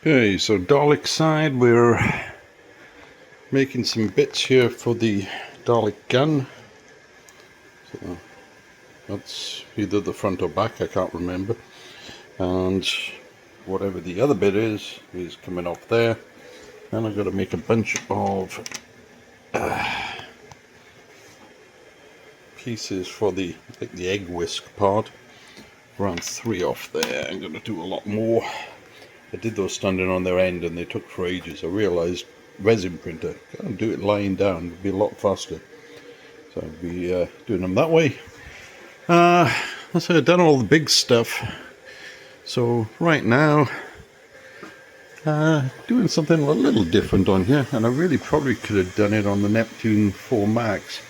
Okay, so Dalek side, we're making some bits here for the Dalek gun. So that's either the front or back, I can't remember. And whatever the other bit is coming off there. And I've got to make a bunch of pieces for the egg whisk part. Around 3 off there. I'm going to do a lot more. I did those standing on their end and they took for ages. I realised resin printer, can't do it lying down, it'd be a lot faster. So I'll be doing them that way. So I've done all the big stuff. So right now, doing something a little different on here, and I really probably could have done it on the Neptune 4 Max.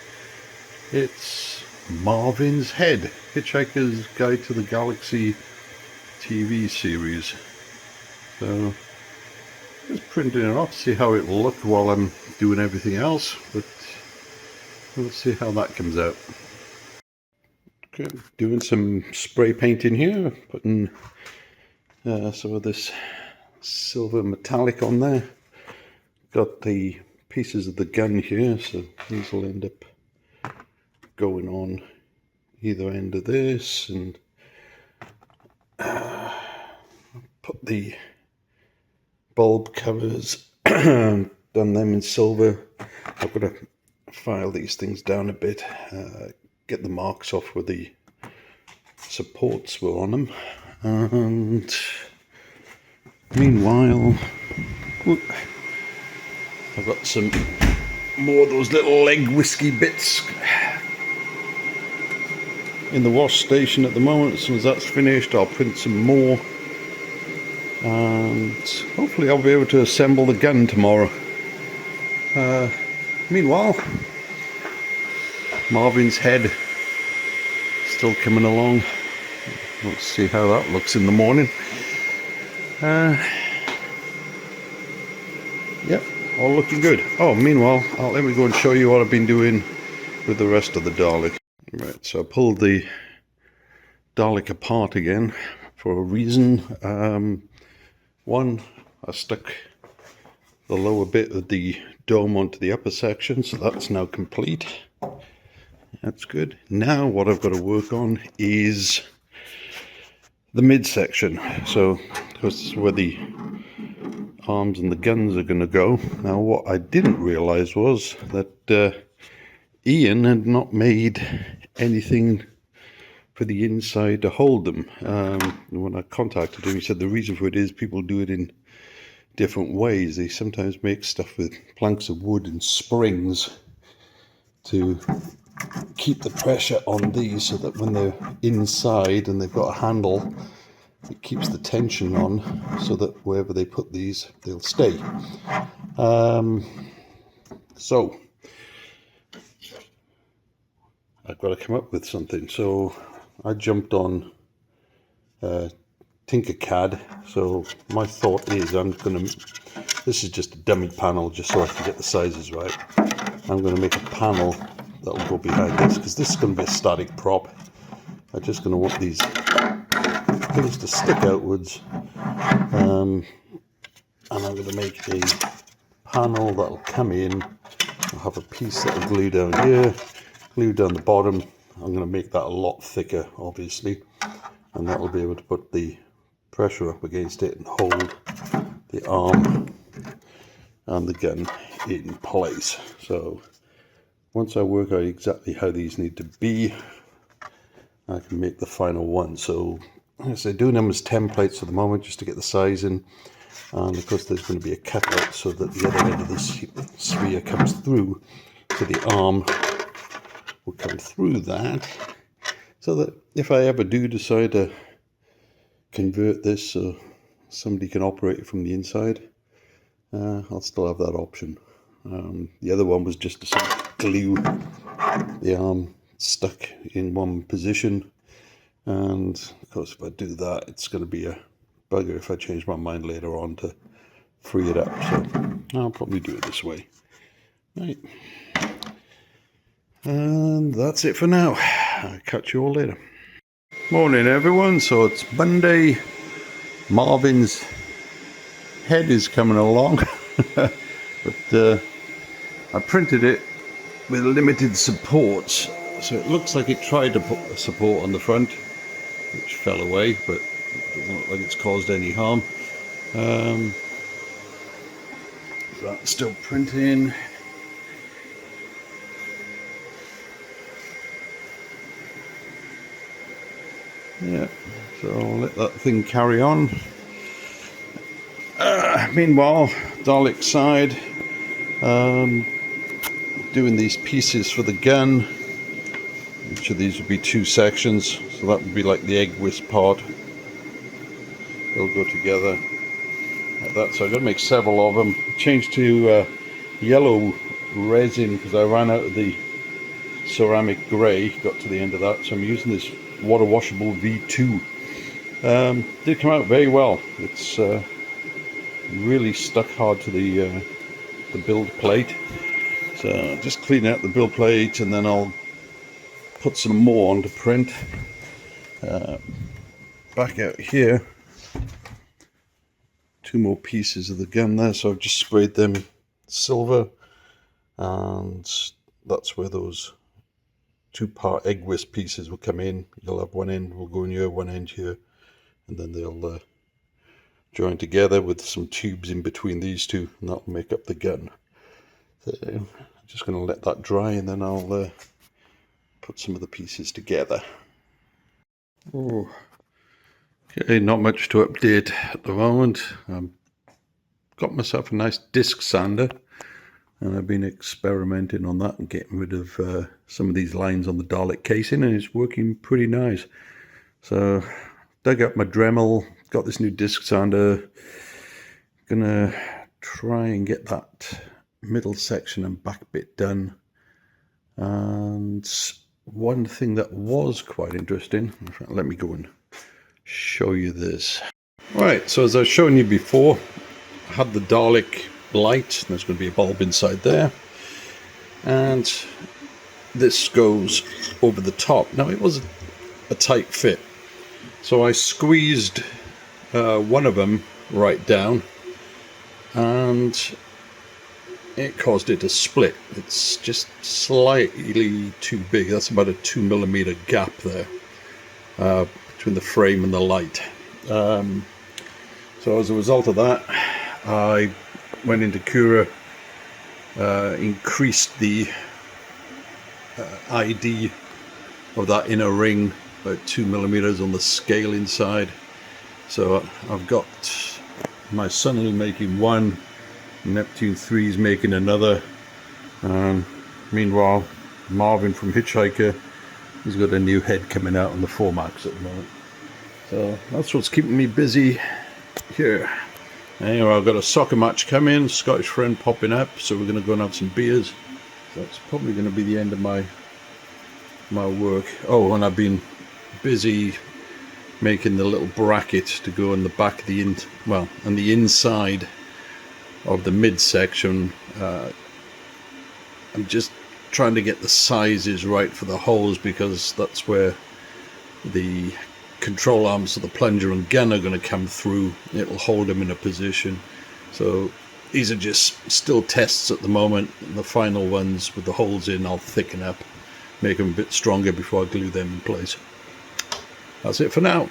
It's Marvin's Head, Hitchhiker's Guide to the Galaxy TV series. So just printing it off, see how it will look while I'm doing everything else, but we'll see how that comes out. Okay, doing some spray painting here, putting some of this silver metallic on there. Got the pieces of the gun here, so these will end up going on either end of this, and put the bulb covers, done them in silver. I've got to file these things down a bit, get the marks off where the supports were on them, and meanwhile I've got some more of those little leg whiskey bits in the wash station at the moment. As soon as that's finished, I'll print some more, and hopefully I'll be able to assemble the gun tomorrow. Meanwhile, Marvin's Head still coming along. Let's see how that looks in the morning. Yep, all looking good. Oh, meanwhile, let me go and show you what I've been doing with the rest of the Dalek. Right, so I pulled the Dalek apart again for a reason. One, I stuck the lower bit of the dome onto the upper section, so that's now complete. That's good. Now what I've got to work on is the midsection. So this is where the arms and the guns are going to go. Now what I didn't realize was that Ian had not made anything for the inside to hold them. When I contacted him, he said the reason for it is people do it in different ways. They sometimes make stuff with planks of wood and springs to keep the pressure on these, so that when they're inside and they've got a handle, it keeps the tension on, so that wherever they put these, they'll stay. So I've got to come up with something. So I jumped on Tinkercad. So my thought is this is just a dummy panel just so I can get the sizes right. I'm going to make a panel that will go behind this, because this is going to be a static prop. I'm just going to want these things to stick outwards, and I'm going to make a panel that will come in. I'll have a piece that will glue down here, glue down the bottom. I'm going to make that a lot thicker, obviously, and that will be able to put the pressure up against it and hold the arm and the gun in place. So once I work out exactly how these need to be, I can make the final one. So like I say, doing them as templates at the moment just to get the size in, and of course there's going to be a cutout so that the other end of the sphere comes through, so the arm will come through that, so that if I ever do decide to convert this so somebody can operate it from the inside, I'll still have that option. The other one was just to glue the arm stuck in one position, and of course if I do that, it's going to be a bugger if I change my mind later on to free it up. So I'll probably do it this way. Right, and that's it for now. I'll catch you all later. Morning everyone. So it's Monday, Marvin's head is coming along. But I printed it with limited supports, so it looks like it tried to put a support on the front, which fell away, but it doesn't look like it's caused any harm. That's still printing. Yeah, so I'll let that thing carry on. Meanwhile, Dalek side, doing these pieces for the gun. Each of these would be 2 sections, so that would be like the egg whisk part. They'll go together like that. So I've got to make several of them. Changed to yellow resin because I ran out of the ceramic grey, got to the end of that, so I'm using this water washable V2. Did come out very well. It's really stuck hard to the build plate. So just clean out the build plate and then I'll put some more on to print. Back out here, 2 more pieces of the gun there, so I've just sprayed them silver, and that's where those 2-part egg whisk pieces will come in. You'll have one end will go in here, one end here, and then they'll join together with some tubes in between these two, and that'll make up the gun. So I'm just going to let that dry, and then I'll put some of the pieces together. Oh, okay, not much to update at the moment. Got myself a nice disc sander, and I've been experimenting on that and getting rid of some of these lines on the Dalek casing, and it's working pretty nice. So dug up my Dremel, got this new disc sander, gonna try and get that middle section and back bit done. And one thing that was quite interesting, in fact, let me go and show you this. Right, so as I was showing you before, I had the Dalek light, there's going to be a bulb inside there, and this goes over the top. Now it was a tight fit, so I squeezed one of them right down, and it caused it to split. It's just slightly too big. That's about a 2mm gap there between the frame and the light. So as a result of that, I went into Cura, increased the ID of that inner ring about 2mm on the scale inside. So I've got my Sunlu making one, Neptune 3 is making another, and meanwhile Marvin from Hitchhiker, he's got a new head coming out on the 4Max at the moment. So that's what's keeping me busy here. Anyway, I've got a soccer match coming, Scottish friend popping up, so we're going to go and have some beers. That's probably going to be the end of my work. Oh, and I've been busy making the little bracket to go in the back of the on the inside of the midsection. I'm just trying to get the sizes right for the holes, because that's where the control arms of the plunger and gun are going to come through. It'll hold them in a position. So these are just still tests at the moment. The final ones with the holes in, I'll thicken up, make them a bit stronger before I glue them in place. That's it for now.